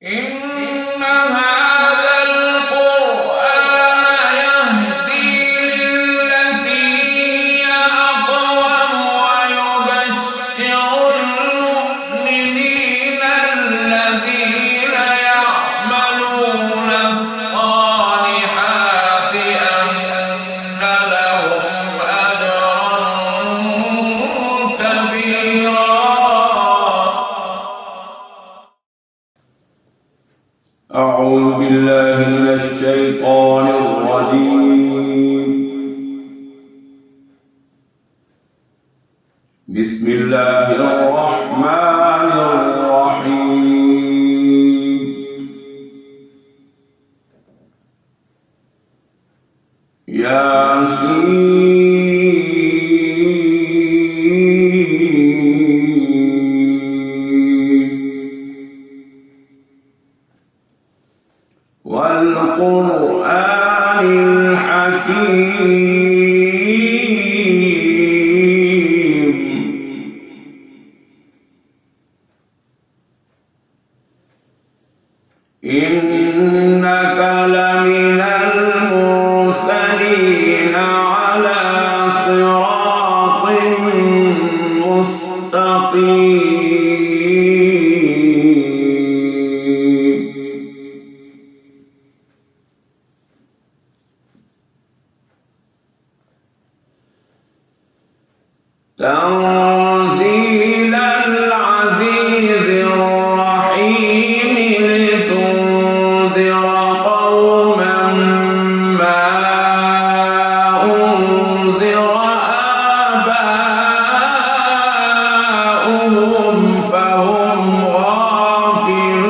إن هذا القرآن يهدي للتي هي أقوم ويبشر المؤمنين الذين يعملون الصالحات أن لهم أجرا كبيرا. أعوذ بالله من الشيطان الرجيم. بسم الله الرحمن الرحيم. والقرآن الحكيم. إنك لمن المرسلين على صراط مستقيم. تنزيل العزيز الرحيم لتنذر قوما ما أنذر آباؤهم فهم غافلون.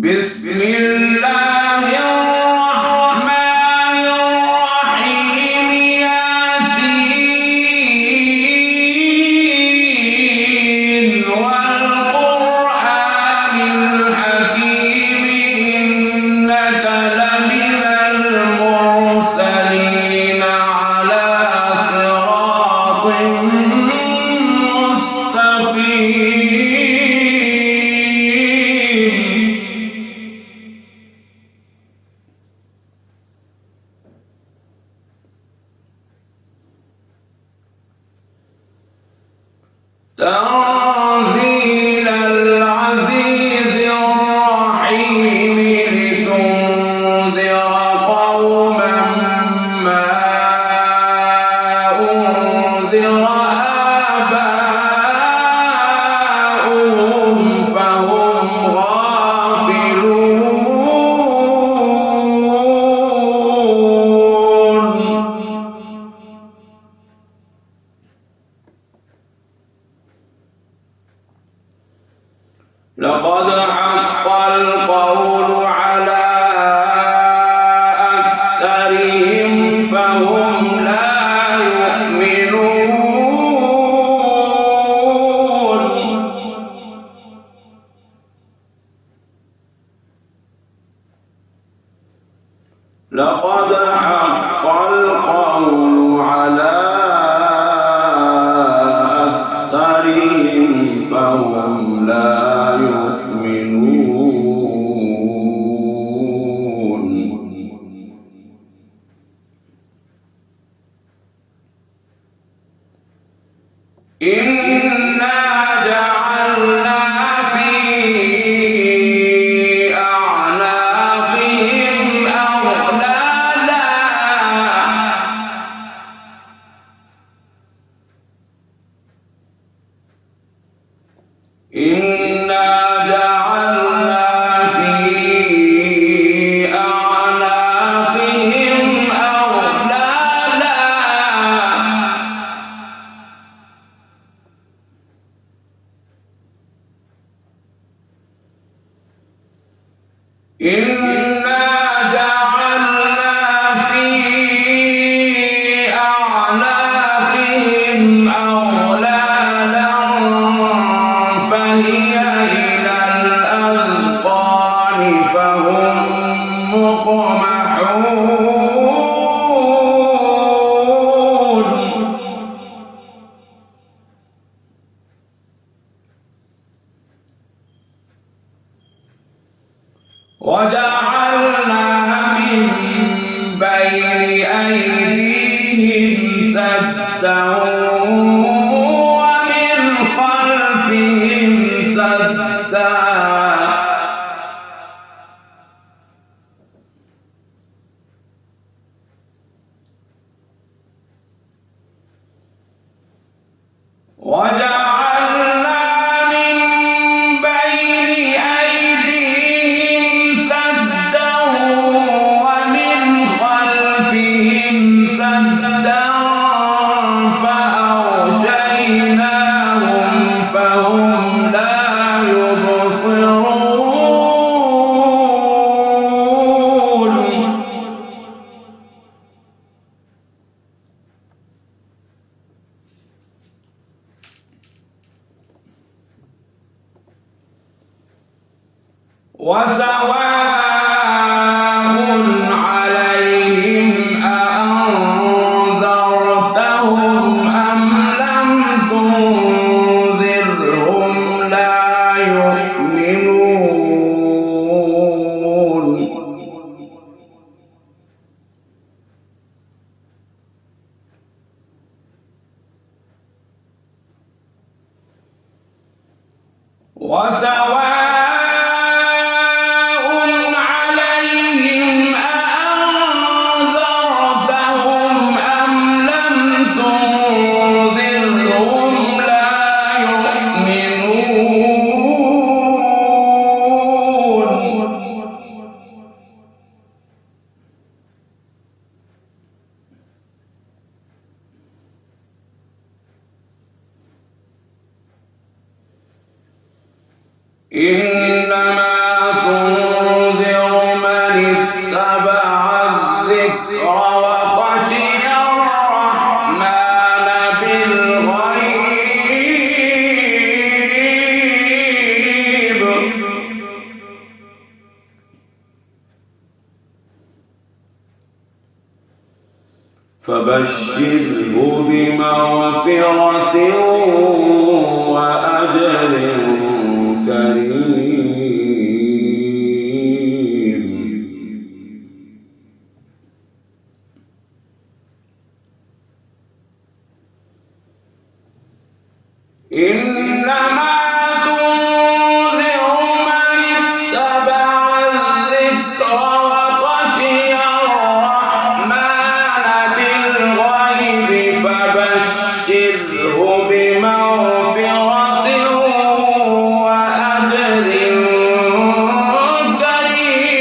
بسم الله الرحمن الرحيم. ياسين والقرآن الحكيم. إنك لمن المرسلين على صراط مستقيم. تنزيل العزيز الرحيم لتنذر قوما ما أنذر آباؤهم فهم غافلون. لقد حق القول على أكثرهم فهم لا يؤمنون. لقد حق القول على أكثرهم فهم لا يؤمنون. إنا جعلنا في أعناقهم أغلالا. إنا جعلنا في أعناقهم أغلالا. إنا جعلنا في أعناقهم أغلالا فهي أيديهم سدا ومن خلفهم سدا وجعلنا من بين أيديهم سدا ومن خلفهم سدا فأغشيناهم فهم لا يبصرون وسواء عليهم أأنذرتهم أم لم تنذرهم لا يؤمنون وسواء عليهم أأنذرتهم أم لم تنذرهم لا يؤمنون إنما تنذر من اتبع الذكر وخشي الرحمن بالغيب فبشره بمغفرة وأجر كريم إنما تنذر من اتبع الذكر وخشي الرحمن بالغيب فبشره بمغفرة وأجر كريم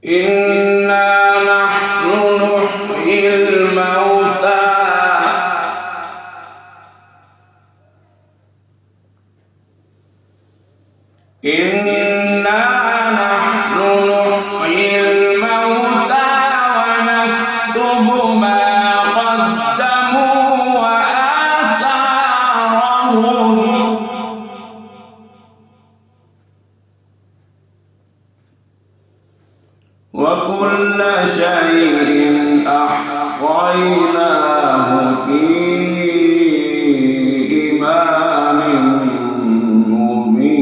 إنا نحن نحيي الموتى إنا نحن نحيي الموتى ونكتب ما قدموا وآثارهم وكل شيء أحصيناه في إمام مبين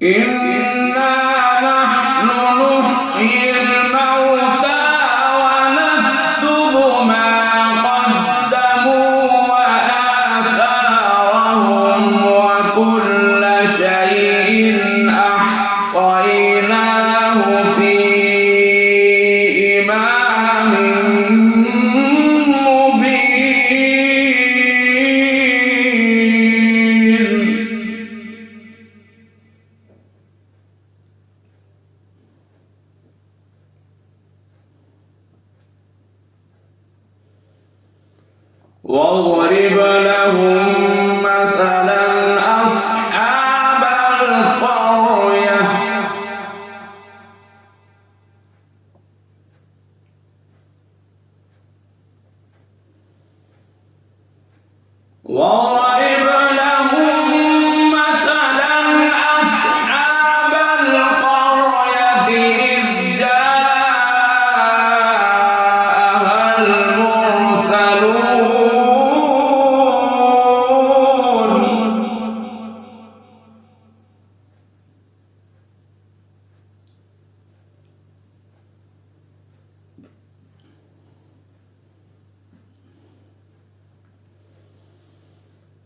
إنا نحن نحيي الموتى ونكتب ما قدموا وآثارهم وكل شيء أحصيناه في إمام مبين واضرب لهم مثلا أصحاب القرية واضرب لهم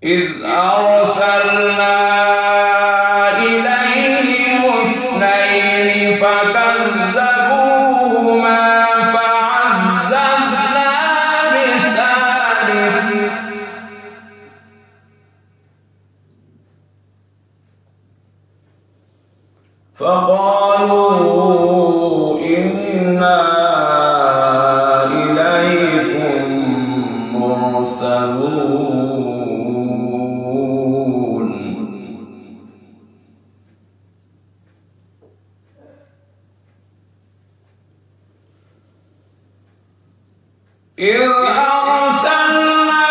إذ أرسلنا إليهم اثنين فكذبوهما فعززنا بثالث فقالوا إنا إليكم مرسلون إذ أرسلنا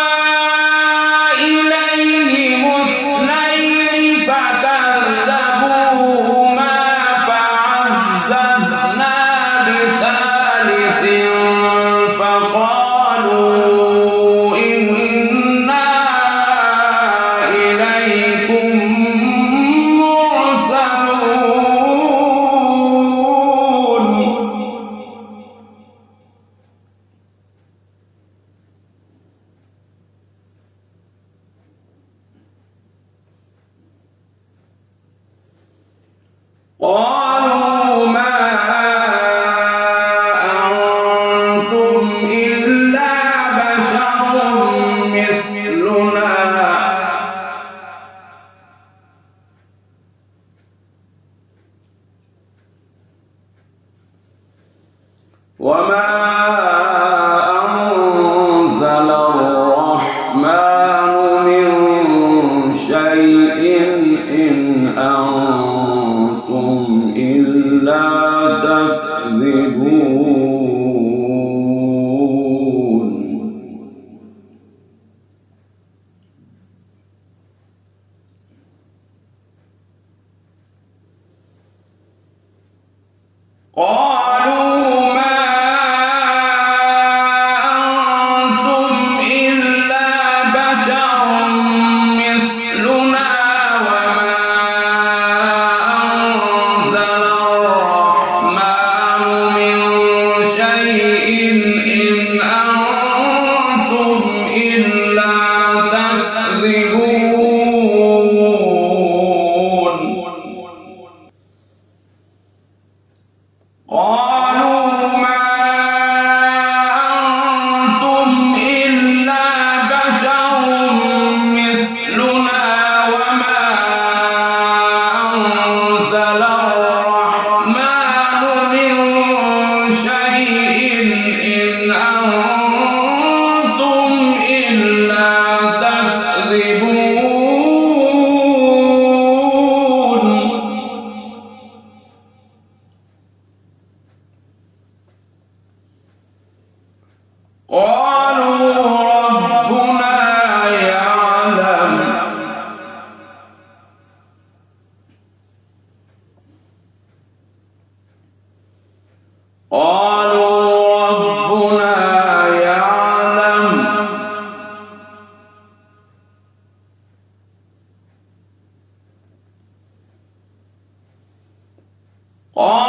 إليهم اثنين فكذبوهما فعززنا بثالث فقالوا إنا إليكم مرسلون قالوا ما أنتم إلا بشر مثلنا وما أنزل الرحمن من شيء إن أنتم إلا تكذبون قالوا ما أنتم إلا بشر مثلنا وما أنزل الرحمن من شيء إن أنتم إلا تكذبون قالوا ما أنتم إلا بشر مثلنا وما أنزل الرحمن من شيء إن أنتم إلا تكذبون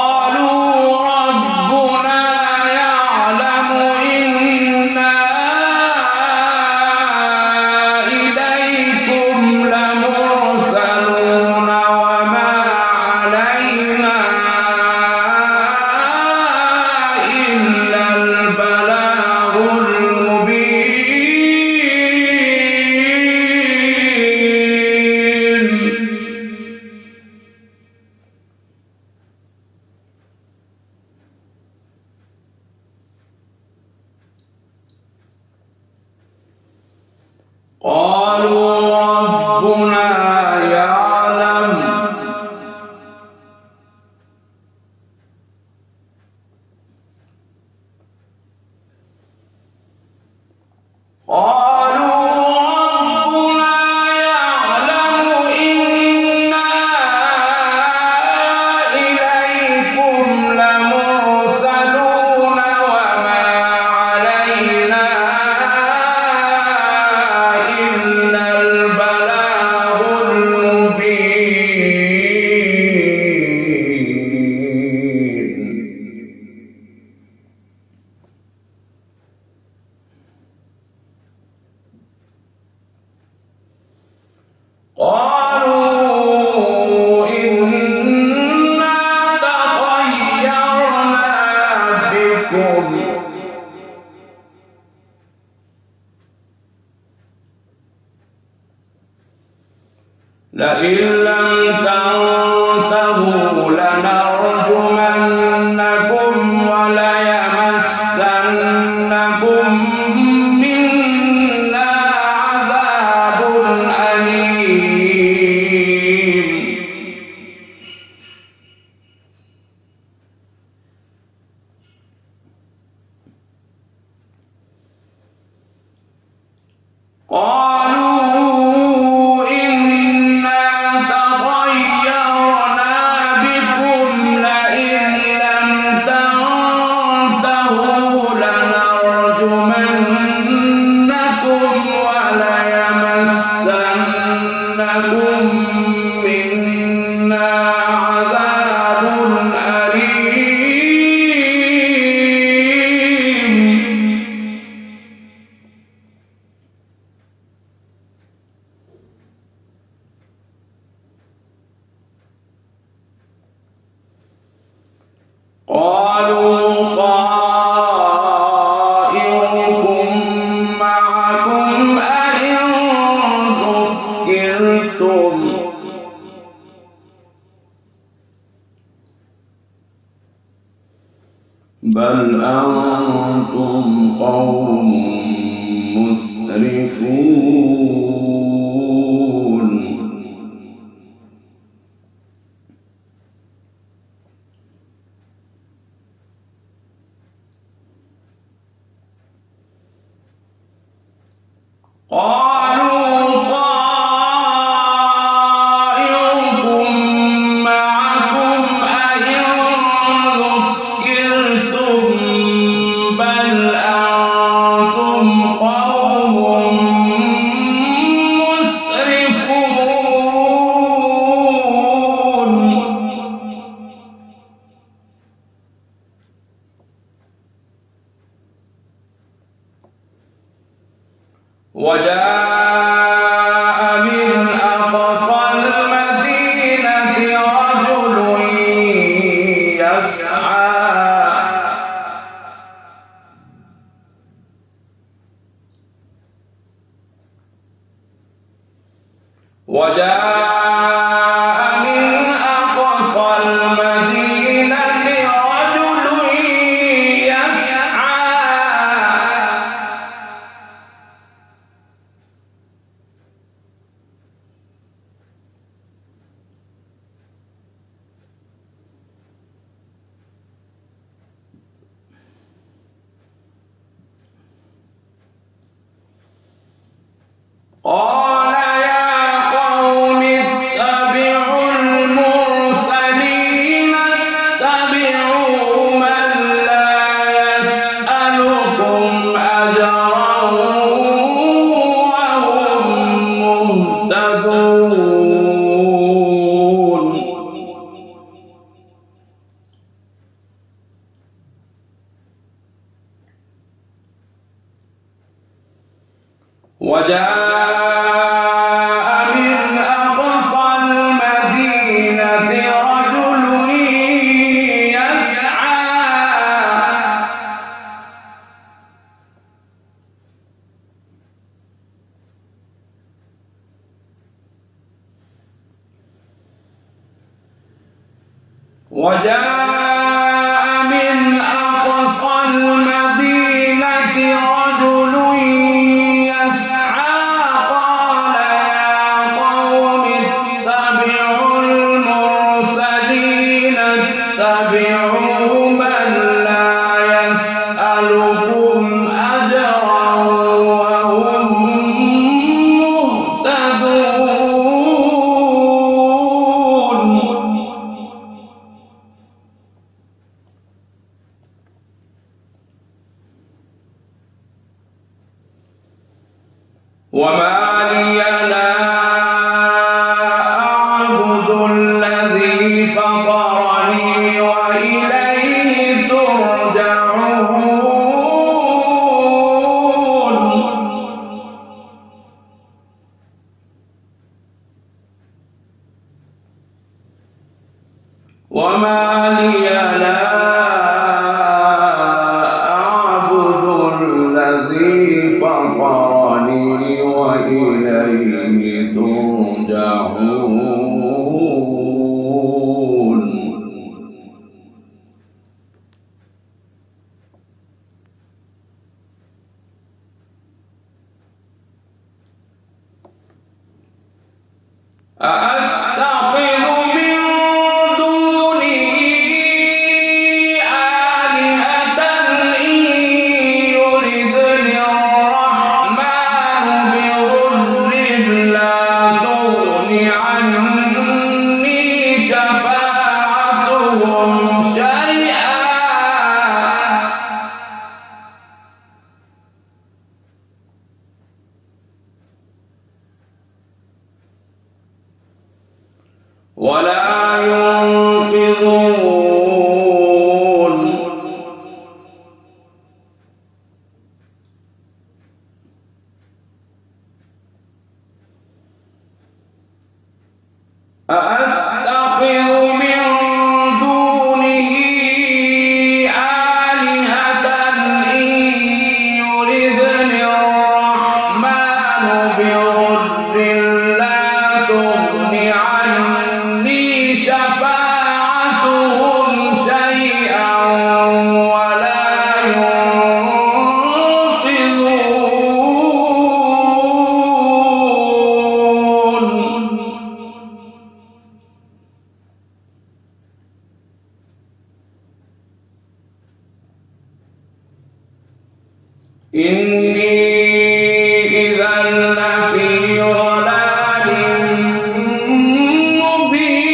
قالوا ربنا يعلم إنا إليكم لمرسلون وما علينا إلا البلاغ المبين قالوا ربنا يعلم إنا إليكم لمرسلون وما علينا إلا البلاغ المبين لئن لم تنتهوا لنرجمنكم وليمسنكم منا عذاب أليم. قالوا إنا تطيرنا بكم لئن لم تنتهوا لنرجمنكم وليمسنكم منا عذاب أليم. قالوا طائركم معكم أئن ذكرتم بل أنتم قوم مسرفون. قالوا طائركم معكم أئن ذكرتم بل أنتم قوم مسرفون. وجاء من أقصى المدينة رجل يسعى قال يا قوم اتبعوا المرسلين اتبعوا من لا يسألكم أجرا وهم مهتدون. وجاء من أقصى المدينة رجل يسعى قال يا قوم اتبعوا المرسلين اتبعوا من لا يسألكم أجرا وهم مهتدون. وما لي لا أعبد الذي فطرني وإليه ترجعون. وما لي لا أعبد الذي فطرني وإليه ترجعون. ولا ينقذون أأتخذ من دونه آلهة إن يردني الرحمن بضر لا تغن عني شفاعتهم شيئا ولا ينقذون إني إذا لفي ضلال مبين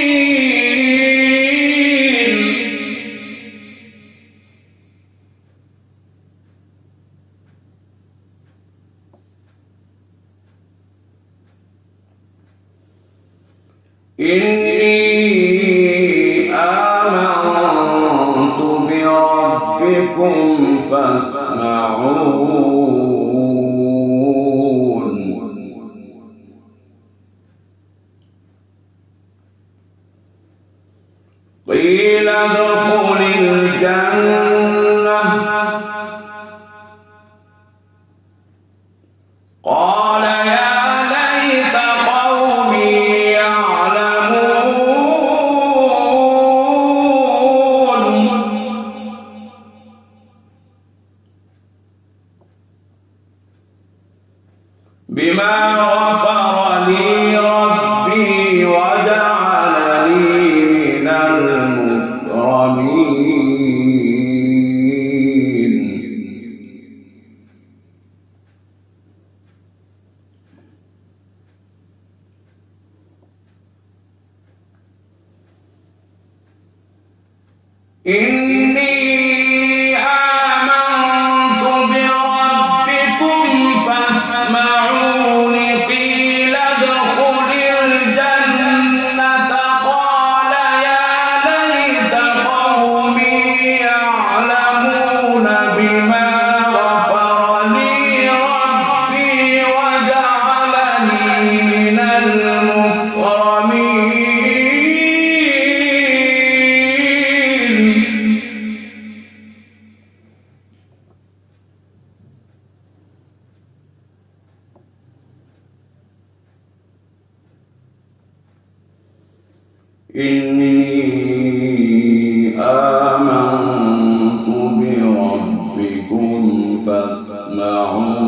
إني آمنت بربكم فاسمعون قيل ادخل الجنة قال يا ليت قومي يعلمون بما غفر لي ربي وجعلني من المكرمين إني آمنت بربكم فاسمعون قيل ادخل الجنة قال يا ليت قومي يعلمون بما غفر لي ربي وجعلني من المكرمين إني آمنت بربكم فاسمعون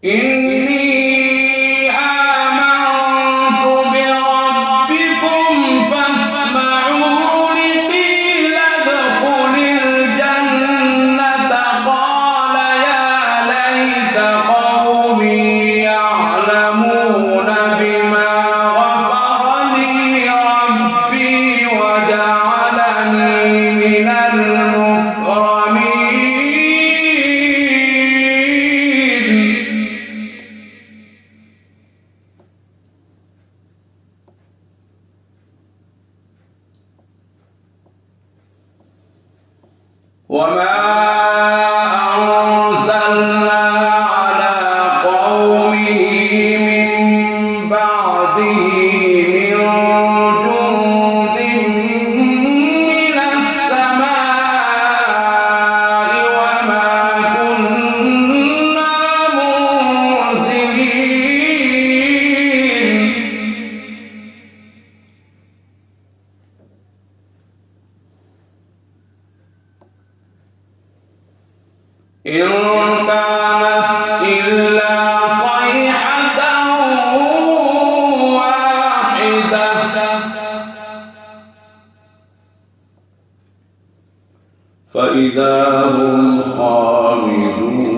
إني آمنت بربكم فاسمعون قيل ادخل الجنة قال يا ليت قومي يعلمون بما غفر لي ربي وجعلني من المكرمين وما أرسلنا على قومه من بعده من جند من السماء وما كنا منزلين إن كانت إلا صيحة واحدة فإذا هم خامدون.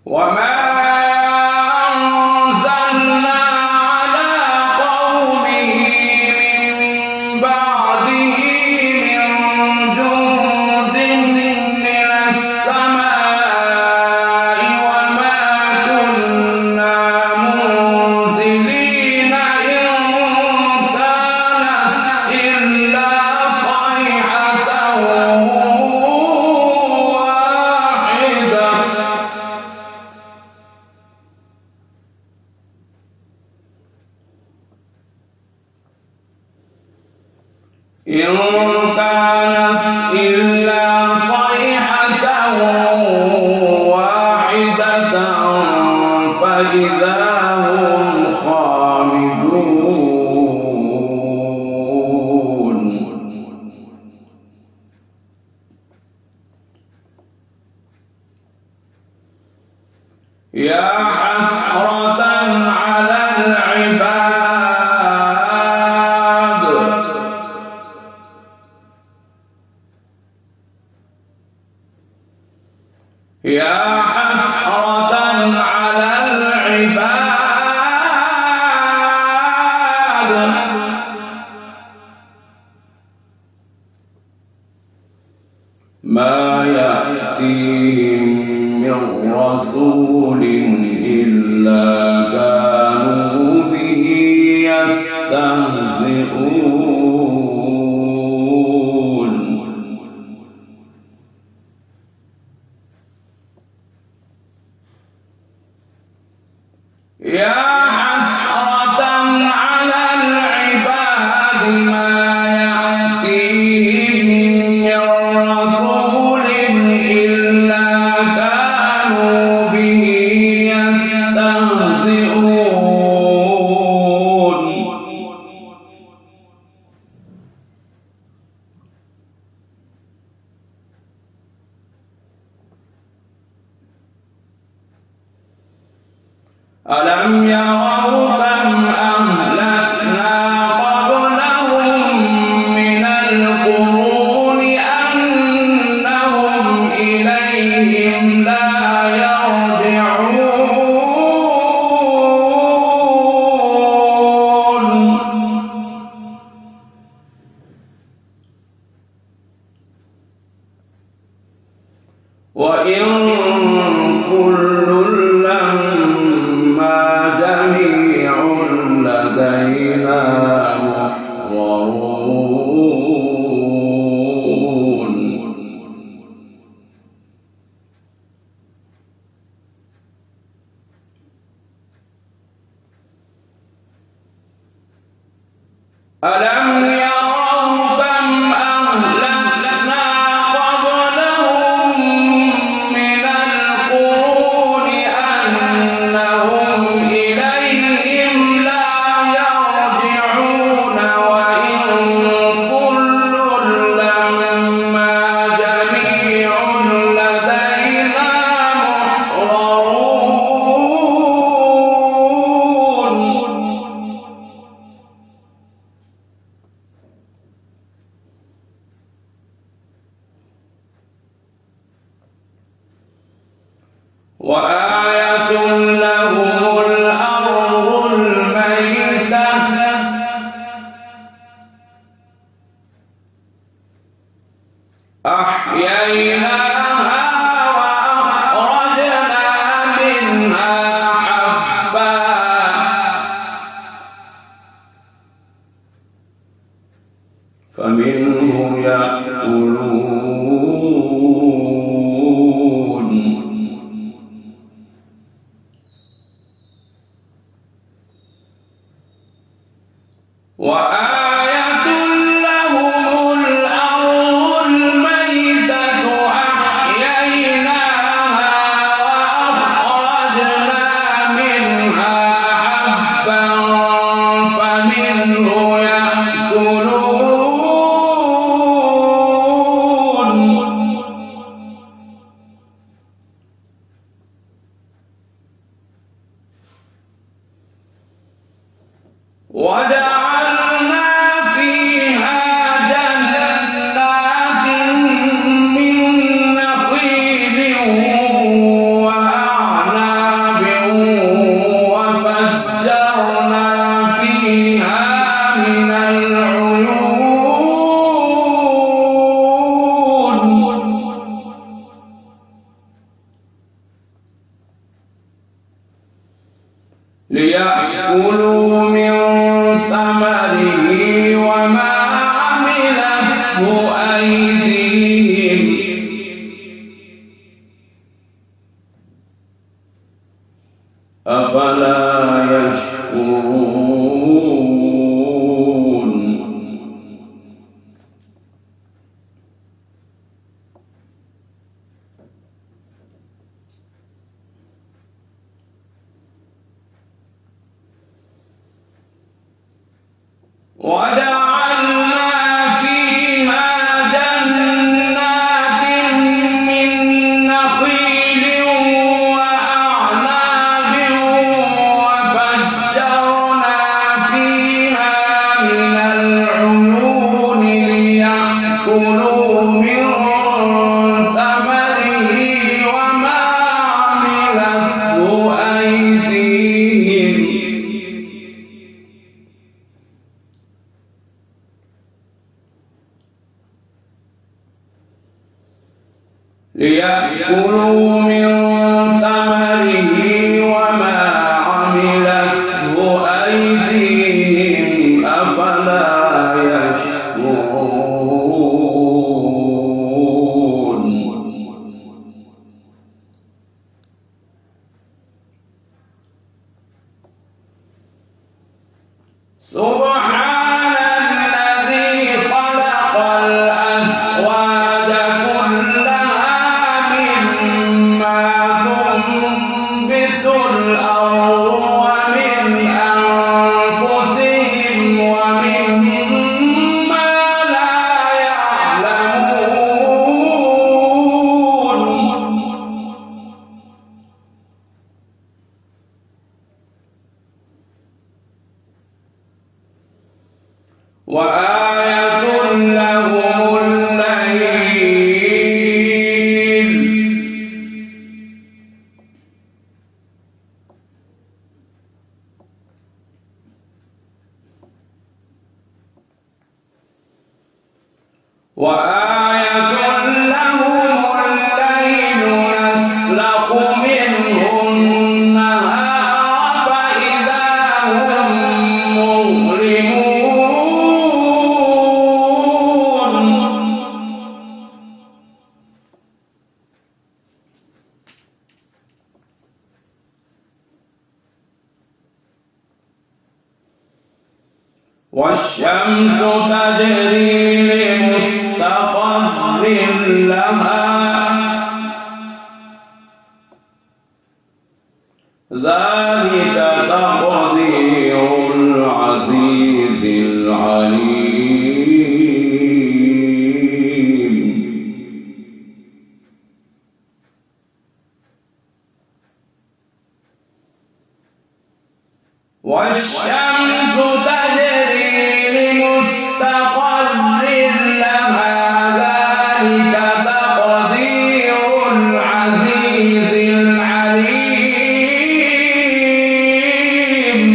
وما أنزلنا على قومه من بعده من جند من السماء وما كنا منزلين إن كانت إلا صيحة واحدة إن كانت إلا صيحة واحدة فإذا هم خامدون يا حسرة على العباد يا حسرة على العباد ما يأتيهم من رسول إلا كانوا به يستهزئون يا حسرة على العباد ما يأتيهم من رسول إلا كانوا به يستهزئون ألم يروا كم أهلكنا قبلهم من القرون أنهم إليهم لا يرجعون وإن كل لما جميع لدينا محضرون ألم يروا كم أهلكنا قبلهم من القرون أنهم إليهم لا يرجعون وإن كل لما جميع لدينا محضرون وآية لهم الأرض الميتة أحييناها وأخرجنا منها حبا فمنه يأكلون وآية لهم الأرض الميتة أحييناها وأخرجنا منها حبا فمنه يأكلون وجعلنا فيها جنات من نخيل وأعناب ليأكلوا من ثمره وما عملته أيديهم أفلا يشكرون وجعلنا فيها جنات من نخيل وأعناب وفجرنا فيها من العيون ليأكلوا من ثمره وما عملته أيديهم ليأكلوا من ثمره وما عملته أيديهم أفلا يشكرون سبحان الذي خلق الأزواج كلها مما تنبت الأرض ومن أنفسهم ومما لا يعلمون وآية لهم الليل نسلخ منه النهار فإذا هم مظلمون والشمس تجري لمستقر لها ذلك تقدير العزيز العليم والشمس تجري لمستقر لها ذلك تقدير العزيز العليم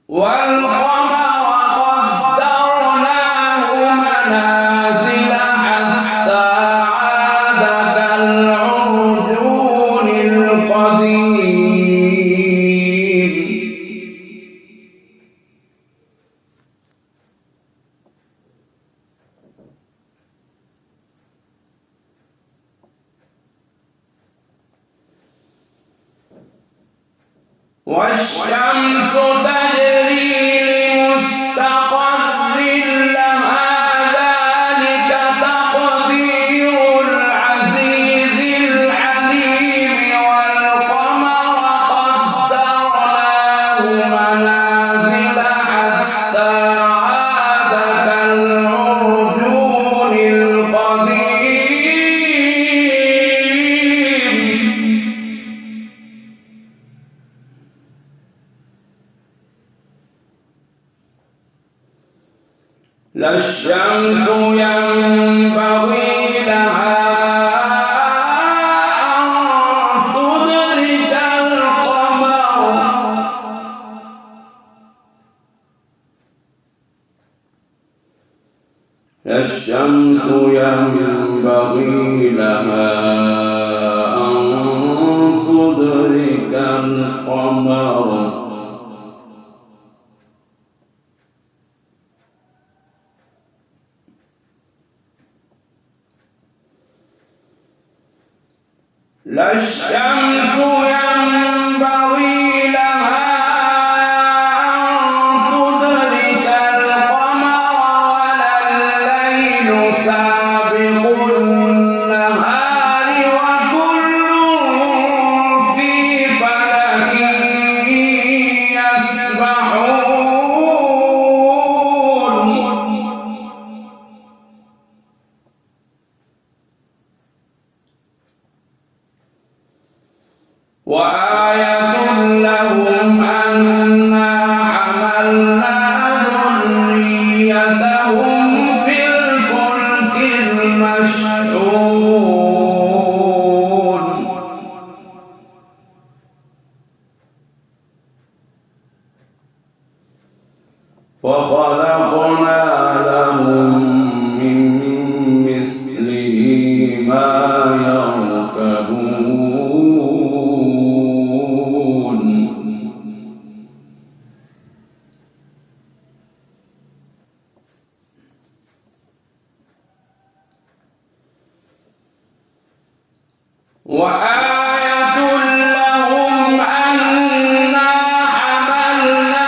والقمر قدرناه منازل حتى عاد كالعرجون القديم والشمس تجري لمستقر لها ذلك تقدير العزيز العليم والقمر قدرناه منازل حتى عاد كالعرجون القديم لا الشمس ينبغي لها أن تدرك القمر لا الشمس ينبغي لها أن تدرك القمر لا الشمس ينبغي لها أن تدرك القمر ولا الليل سابق النهار وكل في فلك يسبحون وآية لهم أنا حملنا ذريتهم في الفلك المشحون وخلقنا لهم من مثله ما يركبون وآية لهم أنا حملنا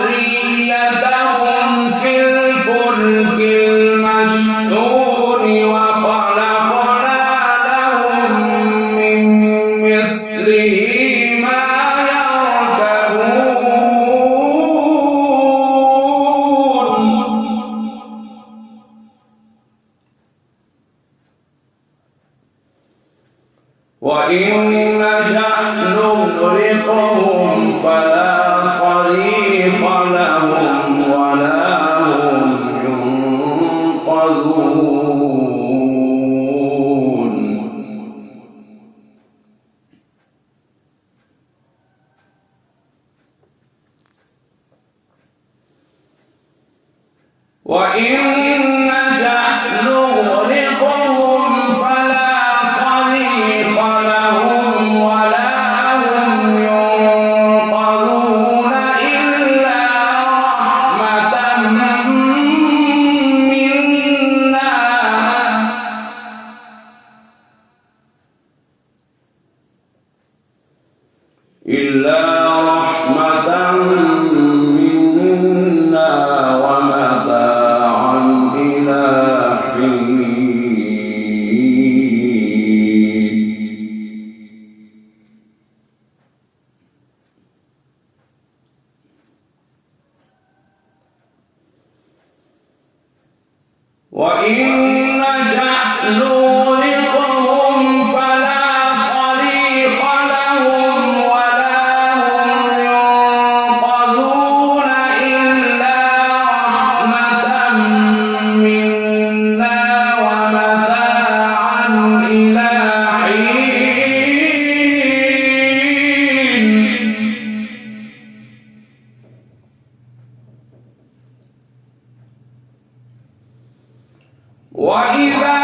ذريتهم في الفلك المشحون وخلقنا لهم من مثله ما يركبون وإن نشأ نغرقهم فلا صريخ لهم ولا هم ينقذون وإن نشأ نغرقهم فلا صريخ لهم ولا هم ينقذون إلا رحمة منا ومتاعا إلى حين وإن نشأ نغرقهم فلا صريخ لهم ولا هم ينقذون إلا رحمة منا ومتاعا إلى حين وإذا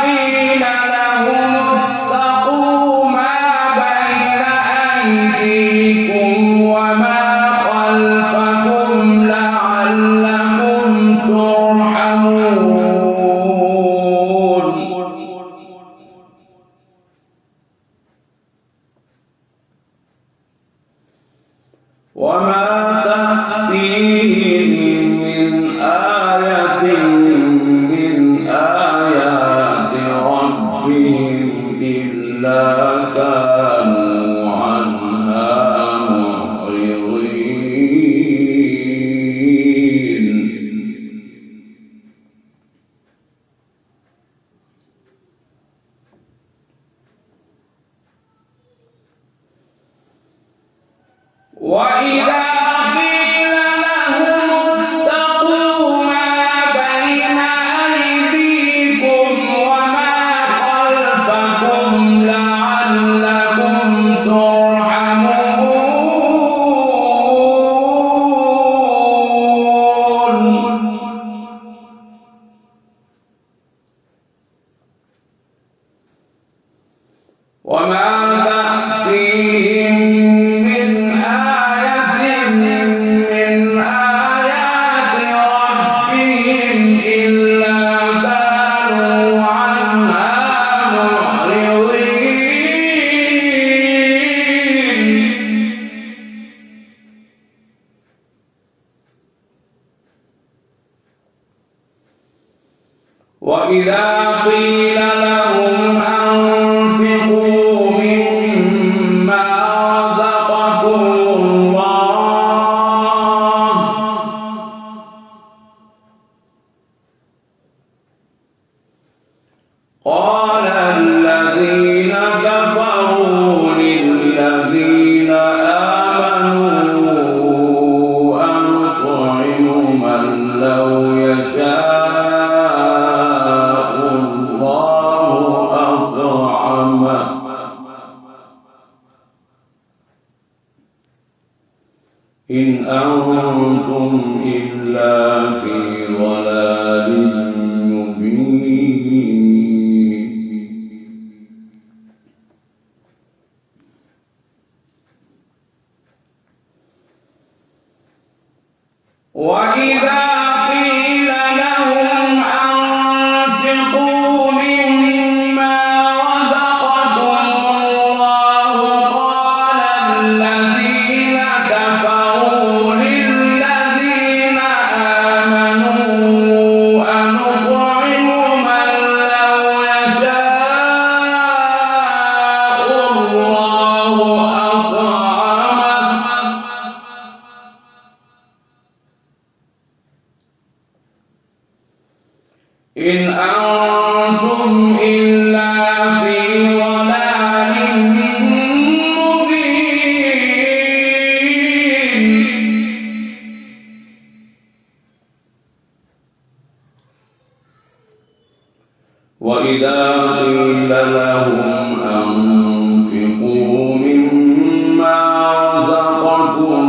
قيل لهم اتقوا ما بين أيديكم وما خلفكم لعلكم ترحمون وما تأتيهم من آية من آيات وإذا قيل لهم أنفقوا مما رزقكم الله قال الذين كفروا للذين آمنوا أنطعم من لو يشاء إن أنتم إلا في ضلال مبين وإذا قيل لهم أنفقوا مما رزقكم الله قال الذين كفروا للذين آمنوا أنطعم من لو يشاء الله أطعمه إن أنتم إلا في ضلال مبين وإذا قيل لهم أنفقوا مما رزقكم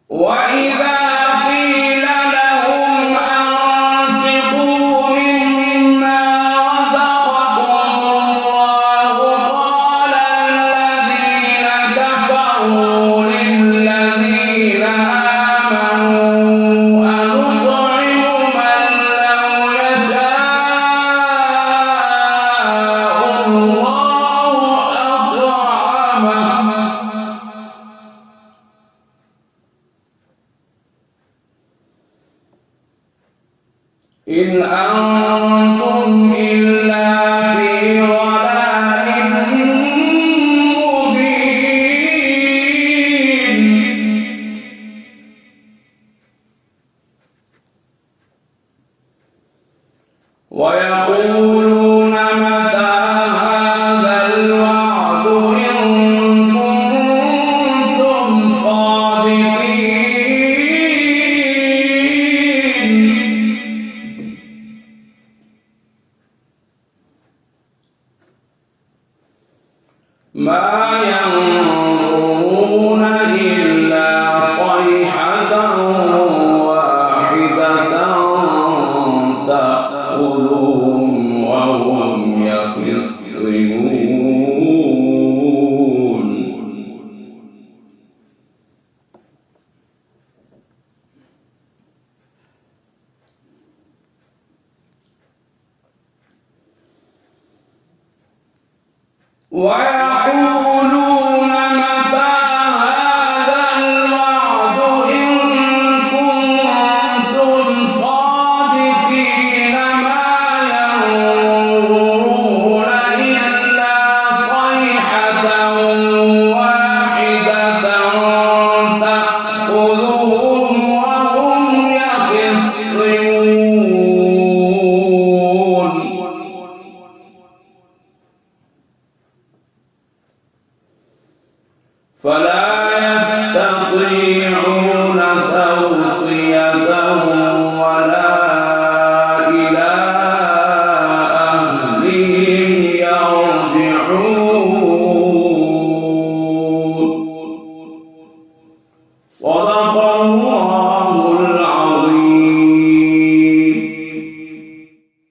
وإذا قيل لهم أنفقوا مما رزقكم الله قال الذين كفروا للذين آمنوا أنطعم من لو يشاء الله أطعمه إن أنتم إلا في ضلال مبين ويقولون متى هذا الوعد إن كنتم صادقين ما ينظرون إلا صيحة واحدة تأخذهم وهم يخصمون ويقولون متى هذا الوعد إن كنتم صادقين ما ينظرون إلا صيحة واحدة تأخذهم وهم يخصمون فلا يستطيعون